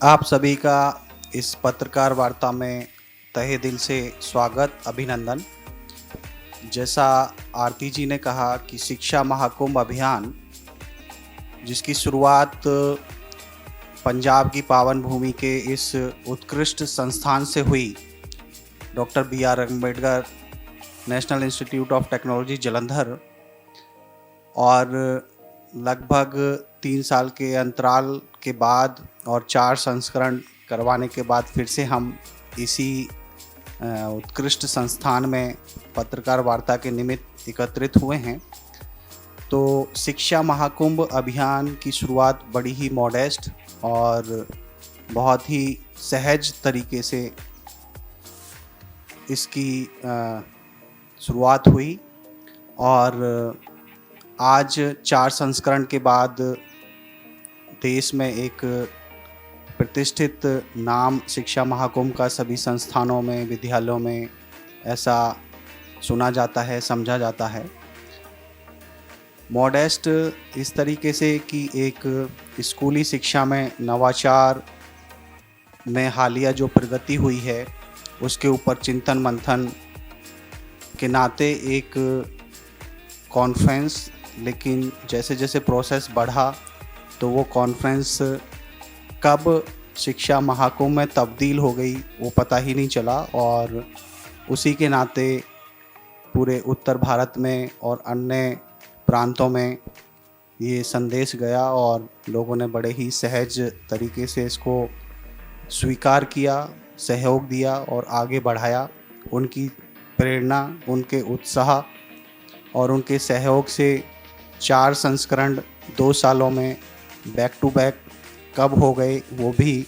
आप सभी का इस पत्रकार वार्ता में तहे दिल से स्वागत, अभिनंदन। जैसा आरती जी ने कहा कि शिक्षा महाकुंभ अभियान, जिसकी शुरुआत पंजाब की पावन भूमि के इस उत्कृष्ट संस्थान से हुई, doctor B R Ambedkar national institute of technology Jalandhar, और लगभग 3 साल के अंतराल के बाद और 4 संस्करण करवाने के बाद फिर से हम इसी उत्कृष्ट संस्थान में पत्रकार वार्ता के निमित्त एकत्रित हुए हैं। तो शिक्षा महाकुंभ अभियान की शुरुआत बड़ी ही मॉडेस्ट और बहुत ही सहज तरीके से इसकी शुरुआत हुई, और आज 4 संस्करण के बाद देश में एक प्रतिष्ठित नाम शिक्षा महाकुंभ का सभी संस्थानों में, विद्यालयों में ऐसा सुना जाता है, समझा जाता है। मॉडेस्ट इस तरीके से कि एक स्कूली शिक्षा में नवाचार में हालिया जो प्रगति हुई है उसके ऊपर चिंतन मंथन के नाते एक कॉन्फ्रेंस, लेकिन जैसे जैसे प्रोसेस बढ़ा तो वो कॉन्फ्रेंस कब शिक्षा महाकुंभ में तब्दील हो गई वो पता ही नहीं चला, और उसी के नाते पूरे उत्तर भारत में और अन्य प्रांतों में ये संदेश गया और लोगों ने बड़े ही सहज तरीके से इसको स्वीकार किया, सहयोग दिया और आगे बढ़ाया। उनकी प्रेरणा, उनके उत्साह और उनके सहयोग से 4 संस्करण 2 सालों में बैक टू बैक कब हो गए वो भी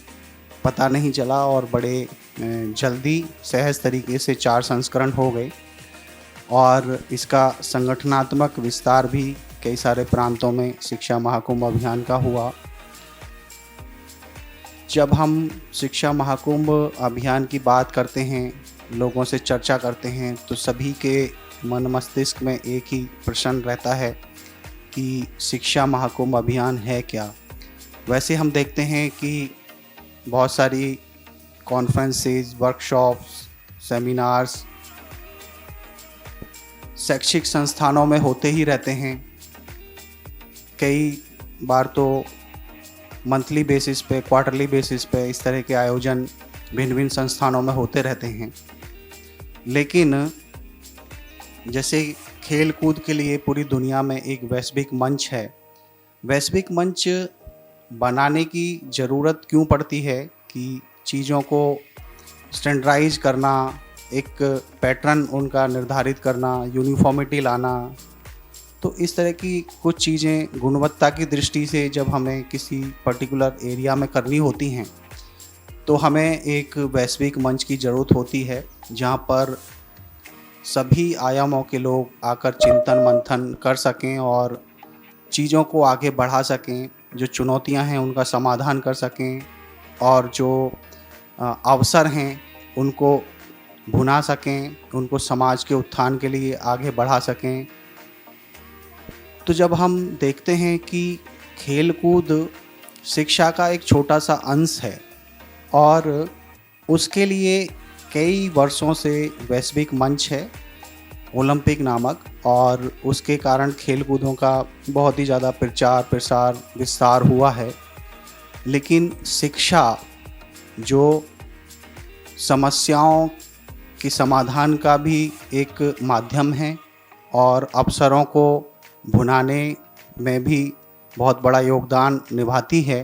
पता नहीं चला, और बड़े जल्दी सहज तरीके से 4 संस्करण हो गए, और इसका संगठनात्मक विस्तार भी कई सारे प्रांतों में शिक्षा महाकुंभ अभियान का हुआ। जब हम शिक्षा महाकुंभ अभियान की बात करते हैं, लोगों से चर्चा करते हैं, तो सभी के मन मस्तिष्क में एक ही प्रश्न रहता है कि शिक्षा महाकुंभ अभियान है क्या। वैसे हम देखते हैं कि बहुत सारी कॉन्फ्रेंसेस, वर्कशॉप्स, सेमिनार्स शैक्षिक संस्थानों में होते ही रहते हैं। कई बार तो मंथली बेसिस पे, क्वार्टरली बेसिस पे इस तरह के आयोजन भिन्न भिन्न संस्थानों में होते रहते हैं। लेकिन जैसे खेल कूद के लिए पूरी दुनिया में एक वैश्विक मंच है, वैश्विक मंच बनाने की ज़रूरत क्यों पड़ती है कि चीज़ों को स्टैंडर्डाइज करना, एक पैटर्न उनका निर्धारित करना, यूनिफॉर्मिटी लाना। तो इस तरह की कुछ चीज़ें गुणवत्ता की दृष्टि से जब हमें किसी पर्टिकुलर एरिया में करनी होती हैं तो हमें एक वैश्विक मंच की ज़रूरत होती है, जहाँ पर सभी आयामों के लोग आकर चिंतन मंथन कर सकें और चीज़ों को आगे बढ़ा सकें, जो चुनौतियां हैं उनका समाधान कर सकें, और जो अवसर हैं उनको भुना सकें, उनको समाज के उत्थान के लिए आगे बढ़ा सकें। तो जब हम देखते हैं कि खेल कूद शिक्षा का एक छोटा सा अंश है और उसके लिए कई वर्षों से वैश्विक मंच है, ओलंपिक नामक, और उसके कारण खेल कूदों का बहुत ही ज़्यादा प्रचार प्रसार विस्तार हुआ है। लेकिन शिक्षा जो समस्याओं की समाधान का भी एक माध्यम है और अवसरों को भुनाने में भी बहुत बड़ा योगदान निभाती है,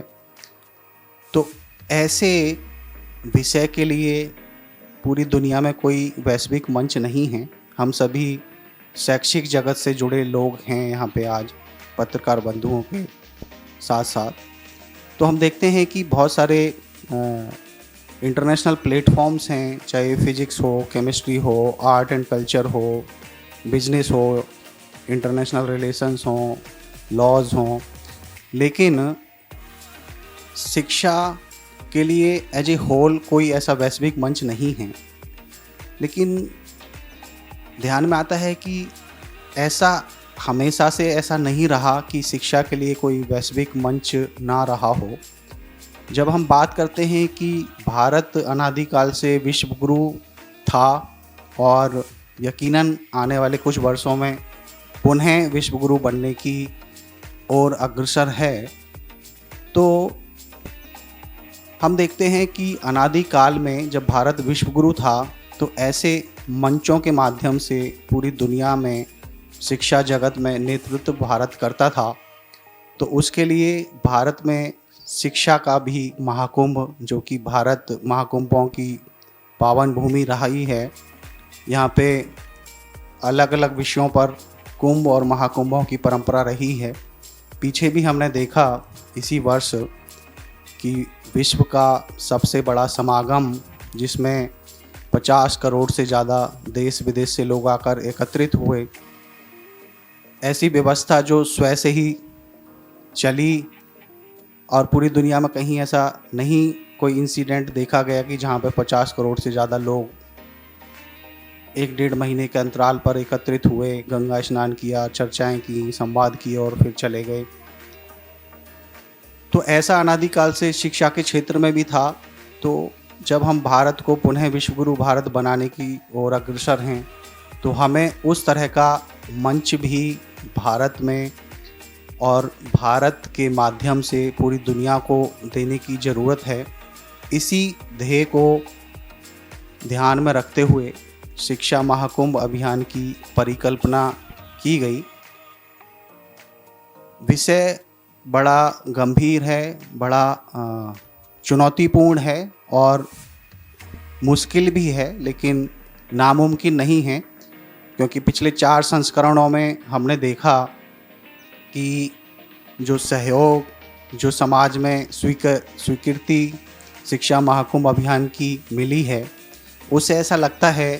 तो ऐसे विषय के लिए पूरी दुनिया में कोई वैश्विक मंच नहीं है। हम सभी शैक्षिक जगत से जुड़े लोग हैं यहाँ पे आज, पत्रकार बंधुओं के साथ साथ। तो हम देखते हैं कि बहुत सारे इंटरनेशनल प्लेटफॉर्म्स हैं, चाहे फिज़िक्स हो, केमिस्ट्री हो, आर्ट एंड कल्चर हो, बिजनेस हो, इंटरनेशनल रिलेशंस हों, लॉज हों, लेकिन शिक्षा के लिए एज ए होल कोई ऐसा वैश्विक मंच नहीं है। लेकिन ध्यान में आता है कि ऐसा हमेशा से ऐसा नहीं रहा कि शिक्षा के लिए कोई वैश्विक मंच ना रहा हो। जब हम बात करते हैं कि भारत अनादिकाल से विश्व गुरु था और यकीनन आने वाले कुछ वर्षों में पुनः विश्व गुरु बनने की ओर अग्रसर है, तो हम देखते हैं कि अनादिकाल में जब भारत विश्व गुरु था तो ऐसे मंचों के माध्यम से पूरी दुनिया में शिक्षा जगत में नेतृत्व भारत करता था। तो उसके लिए भारत में शिक्षा का भी महाकुंभ, जो कि भारत महाकुंभों की पावन भूमि रही है, यहाँ पे अलग अलग विषयों पर कुंभ और महाकुंभों की परंपरा रही है। पीछे भी हमने देखा इसी वर्ष कि विश्व का सबसे बड़ा समागम, जिसमें 50 करोड़ से ज़्यादा देश विदेश से लोग आकर एकत्रित हुए, ऐसी व्यवस्था जो स्वयं से ही चली और पूरी दुनिया में कहीं ऐसा नहीं कोई इंसिडेंट देखा गया कि जहाँ पे 50 करोड़ से ज़्यादा लोग 1-1.5 महीने के अंतराल पर एकत्रित हुए, गंगा स्नान किया, चर्चाएं की, संवाद किए और फिर चले गए। तो ऐसा अनादिकाल से शिक्षा के क्षेत्र में भी था। तो जब हम भारत को पुनः विश्वगुरु भारत बनाने की ओर अग्रसर हैं, तो हमें उस तरह का मंच भी भारत में और भारत के माध्यम से पूरी दुनिया को देने की ज़रूरत है। इसी ध्येय को ध्यान में रखते हुए शिक्षा महाकुंभ अभियान की परिकल्पना की गई। विषय बड़ा गंभीर है, बड़ा चुनौतीपूर्ण है और मुश्किल भी है, लेकिन नामुमकिन नहीं है, क्योंकि पिछले 4 संस्करणों में हमने देखा कि जो सहयोग, जो समाज में स्वीकृति शिक्षा महाकुंभ अभियान की मिली है, उससे ऐसा लगता है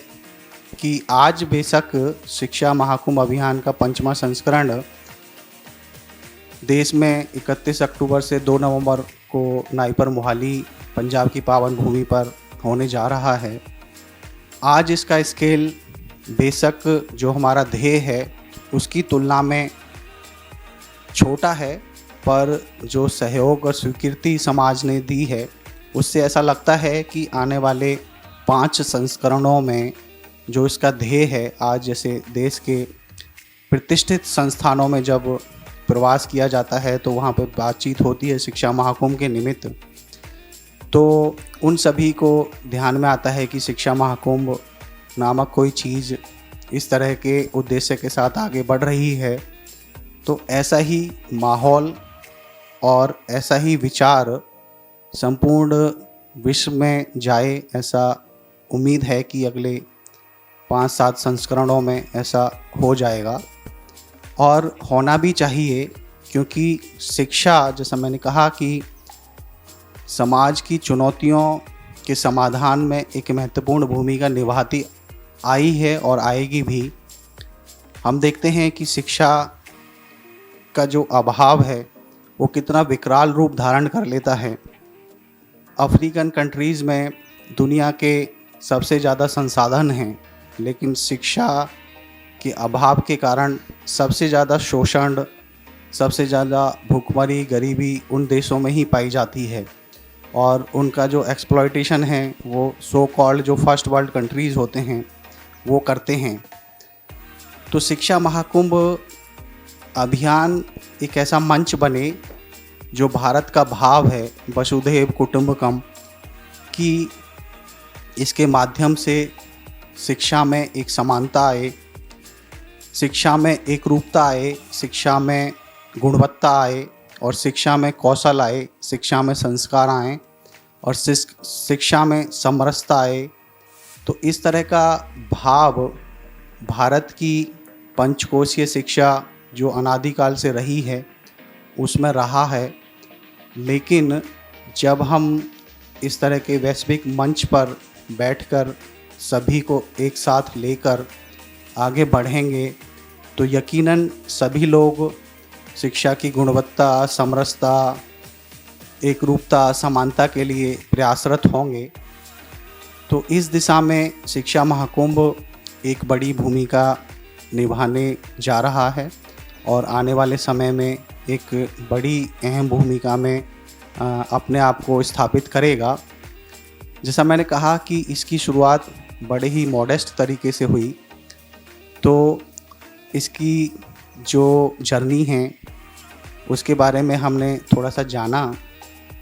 कि आज बेशक शिक्षा महाकुंभ अभियान का 5वां संस्करण देश में 31 अक्टूबर से 2 नवंबर को नाईपर मोहाली पंजाब की पावन भूमि पर होने जा रहा है। आज इसका स्केल बेशक जो हमारा ध्येय है उसकी तुलना में छोटा है, पर जो सहयोग और स्वीकृति समाज ने दी है उससे ऐसा लगता है कि आने वाले 5 संस्करणों में जो इसका ध्येय है, आज जैसे देश के प्रतिष्ठित संस्थानों में जब प्रवास किया जाता है तो वहाँ पे बातचीत होती है शिक्षा महाकुंभ के निमित्त, तो उन सभी को ध्यान में आता है कि शिक्षा महाकुंभ नामक कोई चीज़ इस तरह के उद्देश्य के साथ आगे बढ़ रही है। तो ऐसा ही माहौल और ऐसा ही विचार संपूर्ण विश्व में जाए, ऐसा उम्मीद है कि अगले 5-7 संस्करणों में ऐसा हो जाएगा और होना भी चाहिए, क्योंकि शिक्षा, जैसा मैंने कहा, कि समाज की चुनौतियों के समाधान में एक महत्वपूर्ण भूमिका निभाती आई है और आएगी भी। हम देखते हैं कि शिक्षा का जो अभाव है वो कितना विकराल रूप धारण कर लेता है। अफ्रीकन कंट्रीज़ में दुनिया के सबसे ज़्यादा संसाधन हैं, लेकिन शिक्षा के अभाव के कारण सबसे ज़्यादा शोषण, सबसे ज़्यादा भूखमरी, गरीबी उन देशों में ही पाई जाती है और उनका जो एक्सप्लॉयटेशन है वो सो कॉल्ड जो फर्स्ट वर्ल्ड कंट्रीज़ होते हैं वो करते हैं। तो शिक्षा महाकुंभ अभियान एक ऐसा मंच बने जो भारत का भाव है वसुधैव कुटुंबकम, कि इसके माध्यम से शिक्षा में एक समानता आए, शिक्षा में एक रूपता आए, शिक्षा में गुणवत्ता आए और शिक्षा में कौशल आए, शिक्षा में संस्कार आए और शिक्षा में समरसता आए। तो इस तरह का भाव भारत की पंचकोशीय शिक्षा जो अनादिकाल से रही है उसमें रहा है। लेकिन जब हम इस तरह के वैश्विक मंच पर बैठकर सभी को एक साथ लेकर आगे बढ़ेंगे तो यकीनन सभी लोग शिक्षा की गुणवत्ता, समरसता, एकरूपता, समानता के लिए प्रयासरत होंगे। तो इस दिशा में शिक्षा महाकुंभ एक बड़ी भूमिका निभाने जा रहा है और आने वाले समय में एक बड़ी अहम भूमिका में अपने आप को स्थापित करेगा। जैसा मैंने कहा कि इसकी शुरुआत बड़े ही मॉडेस्ट तरीके से हुई, तो इसकी जो जर्नी है उसके बारे में हमने थोड़ा सा जाना,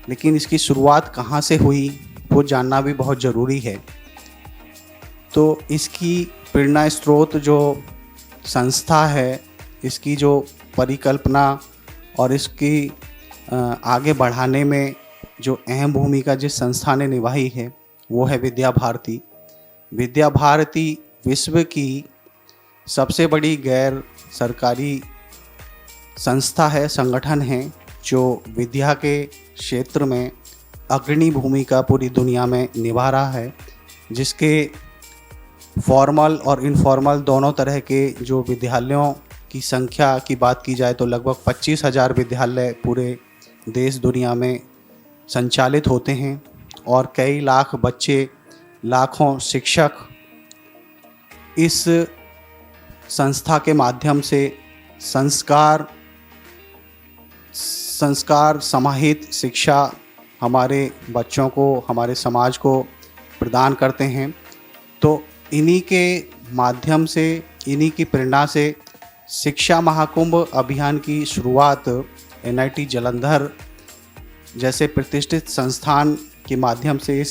लेकिन इसकी शुरुआत कहाँ से हुई वो जानना भी बहुत ज़रूरी है। तो इसकी प्रेरणा स्रोत जो संस्था है, इसकी जो परिकल्पना और इसकी आगे बढ़ाने में जो अहम भूमिका जिस संस्था ने निभाई है वो है विद्या भारती। विद्या भारती विश्व की सबसे बड़ी गैर सरकारी संस्था है, संगठन है, जो विद्या के क्षेत्र में अग्रणी भूमिका पूरी दुनिया में निभा रहा है, जिसके फॉर्मल और इनफॉर्मल दोनों तरह के जो विद्यालयों की संख्या की बात की जाए तो लगभग 25,000 विद्यालय पूरे देश दुनिया में संचालित होते हैं और कई लाख बच्चे, लाखों शिक्षक इस संस्था के माध्यम से संस्कार समाहित शिक्षा हमारे बच्चों को, हमारे समाज को प्रदान करते हैं। तो इन्हीं के माध्यम से, इन्हीं की प्रेरणा से शिक्षा महाकुंभ अभियान की शुरुआत NIT जालंधर जैसे प्रतिष्ठित संस्थान के माध्यम से इस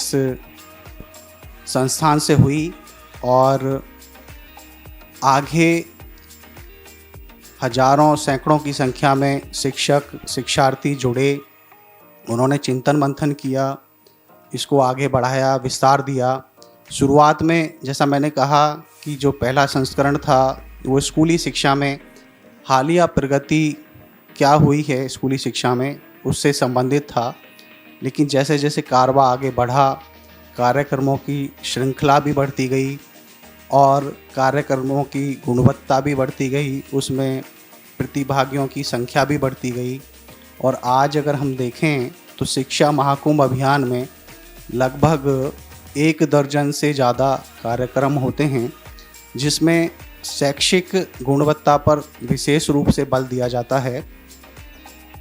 संस्थान से हुई और आगे हजारों सैकड़ों की संख्या में शिक्षक, शिक्षार्थी जुड़े। उन्होंने चिंतन मंथन किया, इसको आगे बढ़ाया, विस्तार दिया। शुरुआत में जैसा मैंने कहा कि जो पहला संस्करण था वो स्कूली शिक्षा में हालिया प्रगति क्या हुई है स्कूली शिक्षा में उससे संबंधित था, लेकिन जैसे जैसे कारवा आगे बढ़ा, कार्यक्रमों की श्रृंखला भी बढ़ती गई और कार्यक्रमों की गुणवत्ता भी बढ़ती गई, उसमें प्रतिभागियों की संख्या भी बढ़ती गई। और आज अगर हम देखें तो शिक्षा महाकुंभ अभियान में लगभग 1 दर्जन से ज़्यादा कार्यक्रम होते हैं, जिसमें शैक्षिक गुणवत्ता पर विशेष रूप से बल दिया जाता है,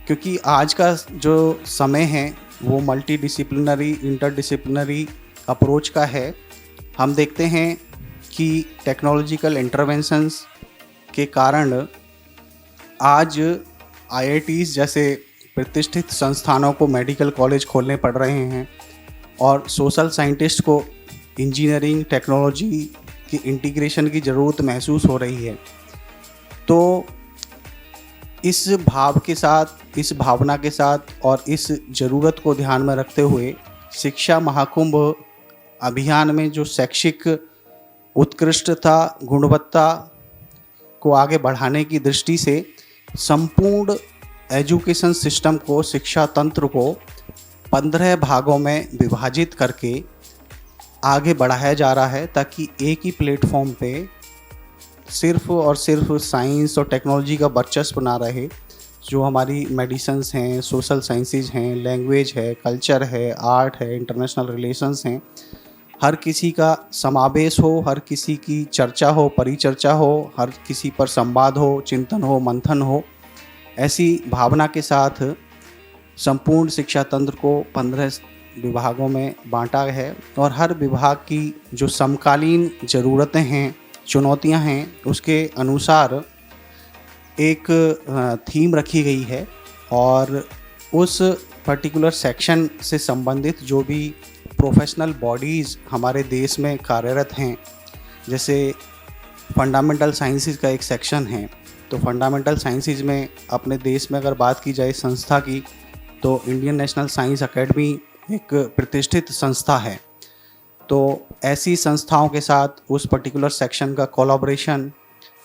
क्योंकि आज का जो समय है वो मल्टीडिसिप्लिनरी, इंटरडिसिप्लिनरी अप्रोच का है। हम देखते हैं कि टेक्नोलॉजिकल इंटरवेंशंस के कारण आज IITs जैसे प्रतिष्ठित संस्थानों को मेडिकल कॉलेज खोलने पड़ रहे हैं और सोशल साइंटिस्ट को इंजीनियरिंग टेक्नोलॉजी की इंटीग्रेशन की ज़रूरत महसूस हो रही है। तो इस भाव के साथ, इस भावना के साथ और इस ज़रूरत को ध्यान में रखते हुए शिक्षा महाकुंभ अभियान में जो शैक्षिक उत्कृष्टता, गुणवत्ता को आगे बढ़ाने की दृष्टि से संपूर्ण एजुकेशन सिस्टम को, शिक्षा तंत्र को 15 भागों में विभाजित करके आगे बढ़ाया जा रहा है, ताकि एक ही प्लेटफॉर्म पे सिर्फ और सिर्फ साइंस और टेक्नोलॉजी का वर्चस्व ना रहे। जो हमारी मेडिसिन्स हैं, सोशल साइंसेज हैं, लैंग्वेज है, कल्चर है, आर्ट है, इंटरनेशनल रिलेशंस हैं, हर किसी का समावेश हो, हर किसी की चर्चा हो, परिचर्चा हो, हर किसी पर संवाद हो, चिंतन हो, मंथन हो। ऐसी भावना के साथ संपूर्ण शिक्षा तंत्र को 15 विभागों में बांटा है और हर विभाग की जो समकालीन ज़रूरतें हैं, चुनौतियां हैं, उसके अनुसार एक थीम रखी गई है और उस पर्टिकुलर सेक्शन से संबंधित जो भी प्रोफेशनल बॉडीज़ हमारे देश में कार्यरत हैं, जैसे फंडामेंटल साइंसेज का एक सेक्शन है, तो फंडामेंटल साइंसेज में अपने देश में अगर बात की जाए संस्था की, तो इंडियन नेशनल साइंस एकेडमी एक प्रतिष्ठित संस्था है। तो ऐसी संस्थाओं के साथ उस पर्टिकुलर सेक्शन का कोलैबोरेशन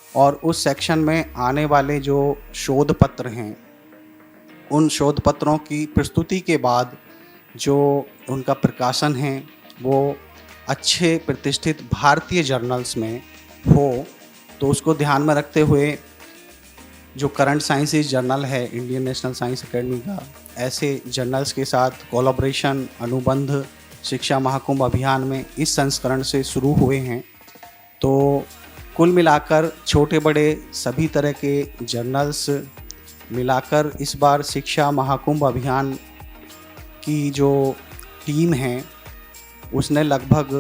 और उस सेक्शन में आने वाले जो शोध पत्र हैं, उन शोध पत्रों की प्रस्तुति के बाद जो उनका प्रकाशन है वो अच्छे प्रतिष्ठित भारतीय जर्नल्स में हो, तो उसको ध्यान में रखते हुए जो करंट साइंसेज जर्नल है इंडियन नेशनल साइंस एकेडमी का, ऐसे जर्नल्स के साथ कोलैबोरेशन, अनुबंध शिक्षा महाकुंभ अभियान में इस संस्करण से शुरू हुए हैं। तो कुल मिलाकर छोटे बड़े सभी तरह के जर्नल्स मिलाकर इस बार शिक्षा महाकुंभ अभियान की जो टीम है उसने लगभग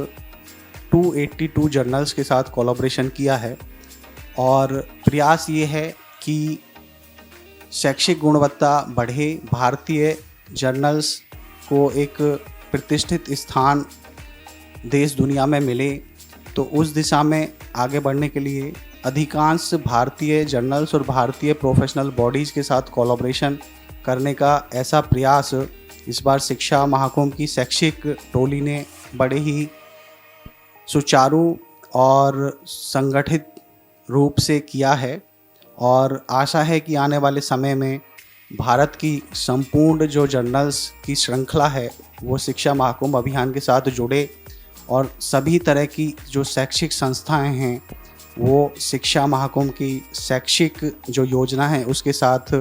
282 जर्नल्स के साथ कोलैबोरेशन किया है और प्रयास ये है कि शैक्षिक गुणवत्ता बढ़े, भारतीय जर्नल्स को एक प्रतिष्ठित स्थान देश दुनिया में मिले। तो उस दिशा में आगे बढ़ने के लिए अधिकांश भारतीय जर्नल्स और भारतीय प्रोफेशनल बॉडीज़ के साथ कोलैबोरेशन करने का ऐसा प्रयास इस बार शिक्षा महाकुंभ की शैक्षिक टोली ने बड़े ही सुचारू और संगठित रूप से किया है और आशा है कि आने वाले समय में भारत की संपूर्ण जो जर्नल्स की श्रृंखला है वो शिक्षा महाकुंभ अभियान के साथ जुड़े और सभी तरह की जो शैक्षिक संस्थाएं हैं वो शिक्षा महाकुंभ की शैक्षिक जो योजना है उसके साथ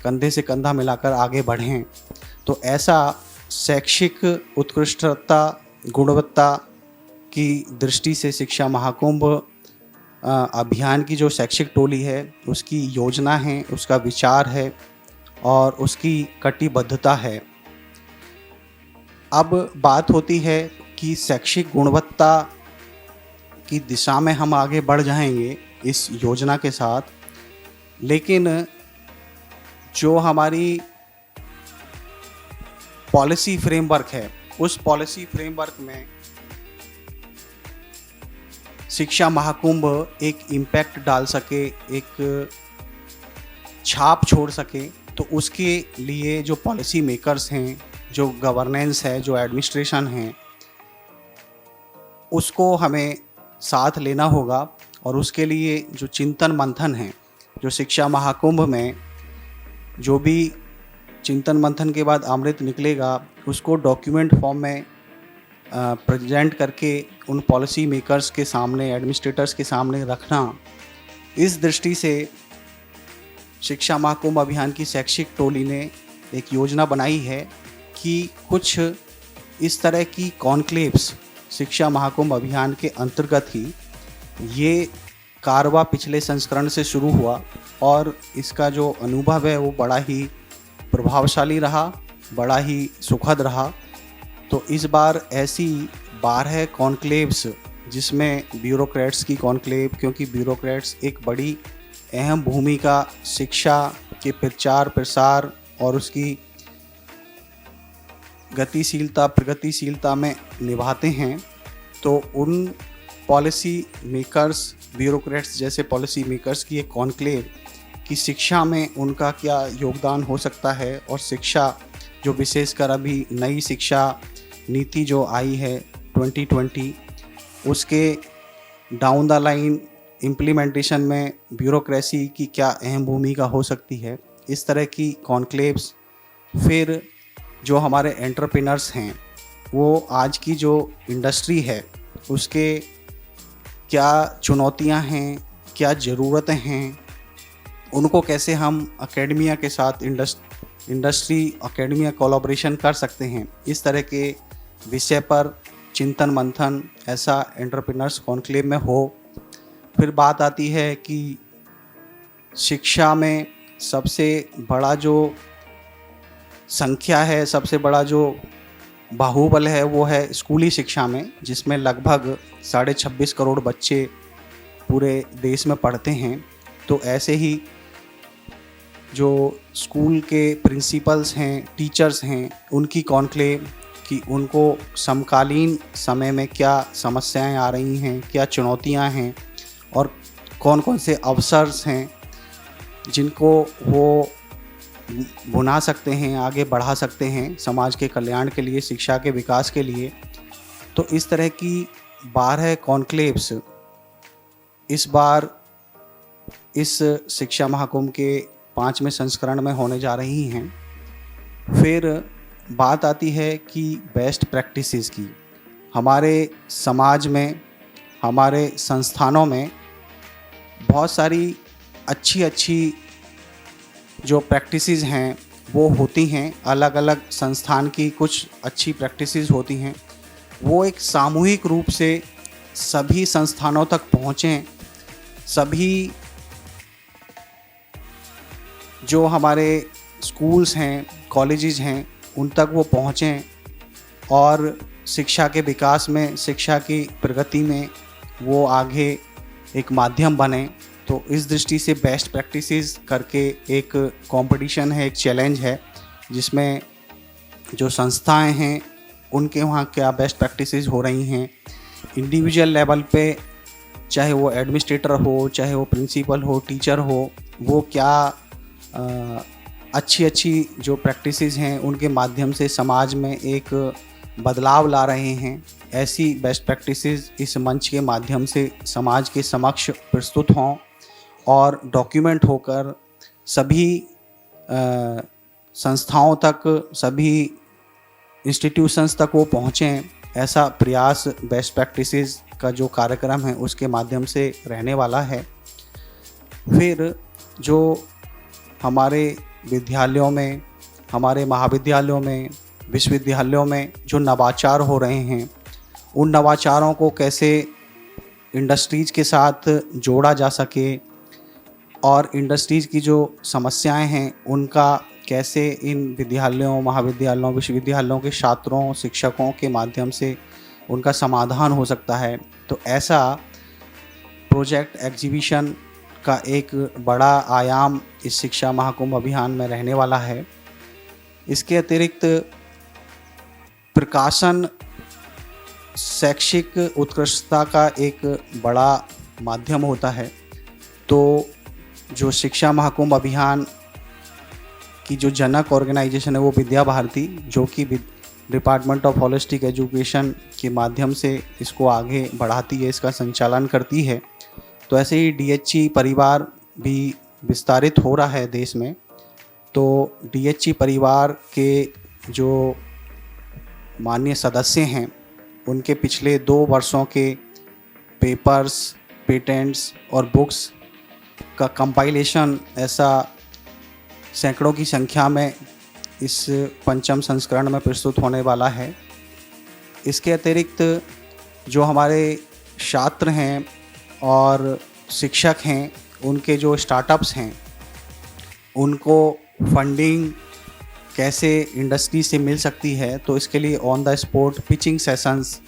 कंधे से कंधा मिलाकर आगे बढ़ें। तो ऐसा शैक्षिक उत्कृष्टता गुणवत्ता की दृष्टि से शिक्षा महाकुंभ अभियान की जो शैक्षिक टोली है उसकी योजना है, उसका विचार है और उसकी कटिबद्धता है। अब बात होती है कि शैक्षिक गुणवत्ता की दिशा में हम आगे बढ़ जाएंगे इस योजना के साथ, लेकिन जो हमारी पॉलिसी फ्रेमवर्क है उस पॉलिसी फ्रेमवर्क में शिक्षा महाकुंभ एक इम्पैक्ट डाल सके, एक छाप छोड़ सके, तो उसके लिए जो पॉलिसी मेकर्स हैं, जो गवर्नेंस है, जो एडमिनिस्ट्रेशन है, उसको हमें साथ लेना होगा और उसके लिए जो चिंतन मंथन है, जो शिक्षा महाकुंभ में जो भी चिंतन मंथन के बाद अमृत निकलेगा उसको डॉक्यूमेंट फॉर्म में प्रेजेंट करके उन पॉलिसी मेकर्स के सामने, एडमिनिस्ट्रेटर्स के सामने रखना। इस दृष्टि से शिक्षा महाकुंभ अभियान की शैक्षिक टोली ने एक योजना बनाई है कि कुछ इस तरह की कॉन्क्लेव्स शिक्षा महाकुंभ अभियान के अंतर्गत ही ये कारवा पिछले संस्करण से शुरू हुआ और इसका जो अनुभव है वो बड़ा ही प्रभावशाली रहा, बड़ा ही सुखद रहा। तो इस बार ऐसी 12 कॉन्क्लेव्स जिसमें ब्यूरोक्रेट्स की कॉन्क्लेव, क्योंकि ब्यूरोक्रेट्स एक बड़ी अहम भूमिका शिक्षा के प्रचार प्रसार और उसकी प्रगतिशीलता में निभाते हैं, तो उन पॉलिसी मेकर्स, ब्यूरोक्रेट्स जैसे पॉलिसी मेकर्स की एक कॉन्क्लेव कि शिक्षा में उनका क्या योगदान हो सकता है और शिक्षा जो विशेषकर अभी नई शिक्षा नीति जो आई है 2020 उसके डाउन द लाइन इम्प्लीमेंटेशन में ब्यूरोक्रेसी की क्या अहम भूमिका हो सकती है, इस तरह की कॉन्क्लेव्स। फिर जो हमारे एंटरप्रेन्योर्स हैं वो आज की जो इंडस्ट्री है उसके क्या चुनौतियां हैं, क्या ज़रूरतें हैं, उनको कैसे हम एकेडमिया के साथ इंडस्ट्री एकेडमिया कोलैबोरेशन कर सकते हैं, इस तरह के विषय पर चिंतन मंथन ऐसा एंटरप्रेन्योर्स कॉन्क्लेव में हो। फिर बात आती है कि शिक्षा में सबसे बड़ा जो संख्या है, सबसे बड़ा जो बाहुबल है वो है स्कूली शिक्षा में, जिसमें लगभग 26.5 करोड़ बच्चे पूरे देश में पढ़ते हैं। तो ऐसे ही जो स्कूल के प्रिंसिपल्स हैं, टीचर्स हैं, उनकी कॉन्क्लेव कि उनको समकालीन समय में क्या समस्याएं आ रही हैं, क्या चुनौतियां हैं और कौन कौन से अवसर्स हैं जिनको वो बुना सकते हैं, आगे बढ़ा सकते हैं समाज के कल्याण के लिए, शिक्षा के विकास के लिए। तो इस तरह की 12 कॉन्क्लेव्स इस बार इस शिक्षा महाकुंभ के 5वें संस्करण में होने जा रही हैं। फिर बात आती है कि बेस्ट प्रैक्टिसेस की। हमारे समाज में, हमारे संस्थानों में बहुत सारी अच्छी जो प्रैक्टिसेस हैं वो होती हैं, अलग अलग संस्थान की कुछ अच्छी प्रैक्टिसेस होती हैं, वो एक सामूहिक रूप से सभी संस्थानों तक पहुँचें, सभी जो हमारे स्कूल्स हैं, कॉलेजेस हैं, उन तक वो पहुँचें और शिक्षा के विकास में, शिक्षा की प्रगति में वो आगे एक माध्यम बने। तो इस दृष्टि से बेस्ट प्रैक्टिसेस करके एक कंपटीशन है, एक चैलेंज है, जिसमें जो संस्थाएं हैं उनके वहाँ क्या बेस्ट प्रैक्टिसेस हो रही हैं, इंडिविजुअल लेवल पे, चाहे वो एडमिनिस्ट्रेटर हो, चाहे वो प्रिंसिपल हो, टीचर हो, वो क्या अच्छी अच्छी जो प्रैक्टिसेस हैं उनके माध्यम से समाज में एक बदलाव ला रहे हैं। ऐसी बेस्ट प्रैक्टिसेस इस मंच के माध्यम से समाज के समक्ष प्रस्तुत हों और डॉक्यूमेंट होकर सभी संस्थाओं तक, सभी इंस्टीट्यूशंस तक वो पहुँचें। ऐसा प्रयास बेस्ट प्रैक्टिसेस का जो कार्यक्रम है उसके माध्यम से रहने वाला है। फिर जो हमारे विद्यालयों में, हमारे महाविद्यालयों में, विश्वविद्यालयों में जो नवाचार हो रहे हैं, उन नवाचारों को कैसे इंडस्ट्रीज़ के साथ जोड़ा जा सके और इंडस्ट्रीज़ की जो समस्याएं हैं उनका कैसे इन विद्यालयों, महाविद्यालयों, विश्वविद्यालयों के छात्रों, शिक्षकों के माध्यम से उनका समाधान हो सकता है। तो ऐसा प्रोजेक्ट एग्जीबिशन का एक बड़ा आयाम इस शिक्षा महाकुंभ अभियान में रहने वाला है। इसके अतिरिक्त प्रकाशन शैक्षिक उत्कृष्टता का एक बड़ा माध्यम होता है। तो जो शिक्षा महाकुंभ अभियान की जो जनक ऑर्गेनाइजेशन है वो विद्या भारती, जो कि डिपार्टमेंट ऑफ होलिस्टिक एजुकेशन के माध्यम से इसको आगे बढ़ाती है, इसका संचालन करती है। तो ऐसे ही DHE परिवार भी विस्तारित हो रहा है देश में। तो DHE परिवार के जो माननीय सदस्य हैं उनके पिछले 2 वर्षों के पेपर्स, पेटेंट्स और बुक्स का कंपाइलेशन ऐसा सैकड़ों की संख्या में इस 5म संस्करण में प्रस्तुत होने वाला है। इसके अतिरिक्त जो हमारे छात्र हैं और शिक्षक हैं, उनके जो स्टार्टअप्स हैं उनको फंडिंग कैसे इंडस्ट्री से मिल सकती है, तो इसके लिए on the spot pitching sessions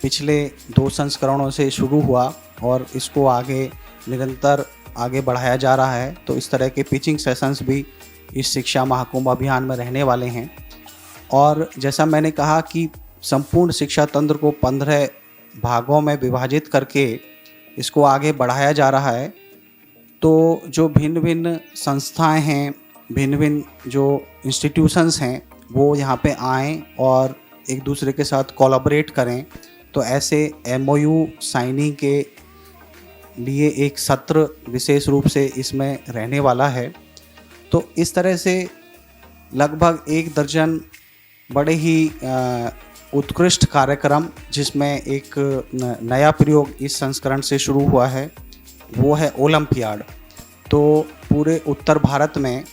पिछले 2 संस्करणों से शुरू हुआ और इसको आगे निरंतर आगे बढ़ाया जा रहा है। तो इस तरह के पिचिंग सेशंस भी इस शिक्षा महाकुंभ अभियान में रहने वाले हैं। और जैसा मैंने कहा कि संपूर्ण शिक्षा तंत्र को 15 भागों में विभाजित करके इसको आगे बढ़ाया जा रहा है। तो जो भिन्न भिन्न संस्थाएं हैं, भिन्न भिन्न जो इंस्टीट्यूशंस हैं, वो यहाँ पे आएँ और एक दूसरे के साथ कोलैबोरेट करें। तो ऐसे MOU साइनिंग के लिए एक सत्र विशेष रूप से इसमें रहने वाला है। तो इस तरह से लगभग 1 दर्जन बड़े ही उत्कृष्ट कार्यक्रम, जिसमें एक नया प्रयोग इस संस्करण से शुरू हुआ है, वो है ओलंपियाड। तो पूरे उत्तर भारत में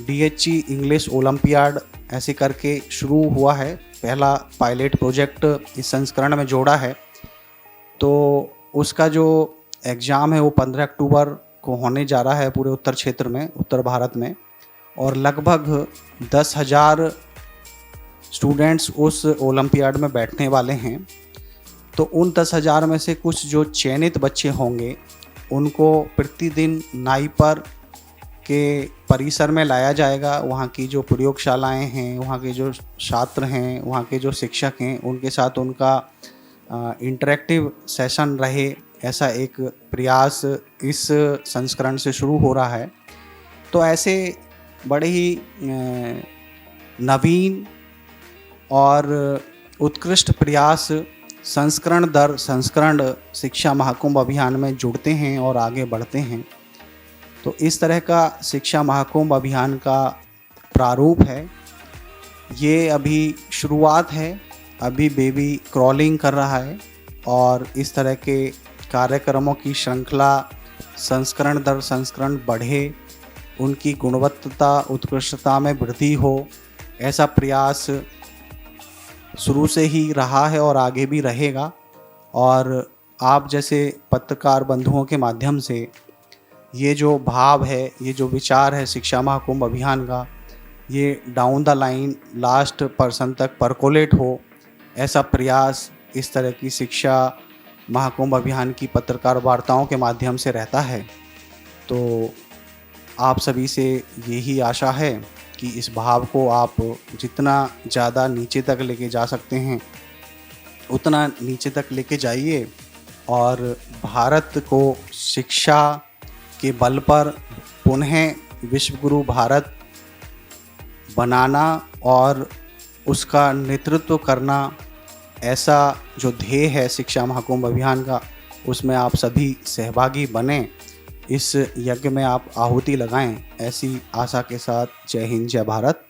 DHE इंग्लिश ओलंपियाड ऐसे करके शुरू हुआ है। पहला पायलट प्रोजेक्ट इस संस्करण में जोड़ा है। तो उसका जो एग्ज़ाम है वो 15 अक्टूबर को होने जा रहा है पूरे उत्तर क्षेत्र में, उत्तर भारत में। और लगभग 10,000 स्टूडेंट्स उस ओलंपियाड में बैठने वाले हैं। तो उन 10,000 में से कुछ जो चयनित बच्चे होंगे उनको प्रतिदिन नाईपर के परिसर में लाया जाएगा। वहाँ की जो प्रयोगशालाएं हैं, वहाँ के जो छात्र हैं, वहाँ के जो शिक्षक हैं, उनके साथ उनका इंटरेक्टिव सेशन रहे, ऐसा एक प्रयास इस संस्करण से शुरू हो रहा है। तो ऐसे बड़े ही नवीन और उत्कृष्ट प्रयास संस्करण दर संस्करण शिक्षा महाकुंभ अभियान में जुड़ते हैं और आगे बढ़ते हैं। तो इस तरह का शिक्षा महाकुंभ अभियान का प्रारूप है। ये अभी शुरुआत है, अभी बेबी क्रॉलिंग कर रहा है और इस तरह के कार्यक्रमों की श्रृंखला संस्करण दर संस्करण बढ़े, उनकी गुणवत्ता उत्कृष्टता में वृद्धि हो, ऐसा प्रयास शुरू से ही रहा है और आगे भी रहेगा। और आप जैसे पत्रकार बंधुओं के माध्यम से ये जो भाव है, ये जो विचार है शिक्षा महाकुंभ अभियान का, ये down the line last person तक परकोलेट हो, ऐसा प्रयास इस तरह की शिक्षा महाकुंभ अभियान की पत्रकार वार्ताओं के माध्यम से रहता है। तो आप सभी से यही आशा है कि इस भाव को आप जितना ज़्यादा नीचे तक लेके जा सकते हैं उतना नीचे तक लेके जाइए और भारत को शिक्षा के बल पर पुनः विश्वगुरु भारत बनाना और उसका नेतृत्व करना, ऐसा जो ध्येय है शिक्षा महाकुंभ अभियान का, उसमें आप सभी सहभागी बने, इस यज्ञ में आप आहुति लगाएं। ऐसी आशा के साथ जय हिंद, जय भारत।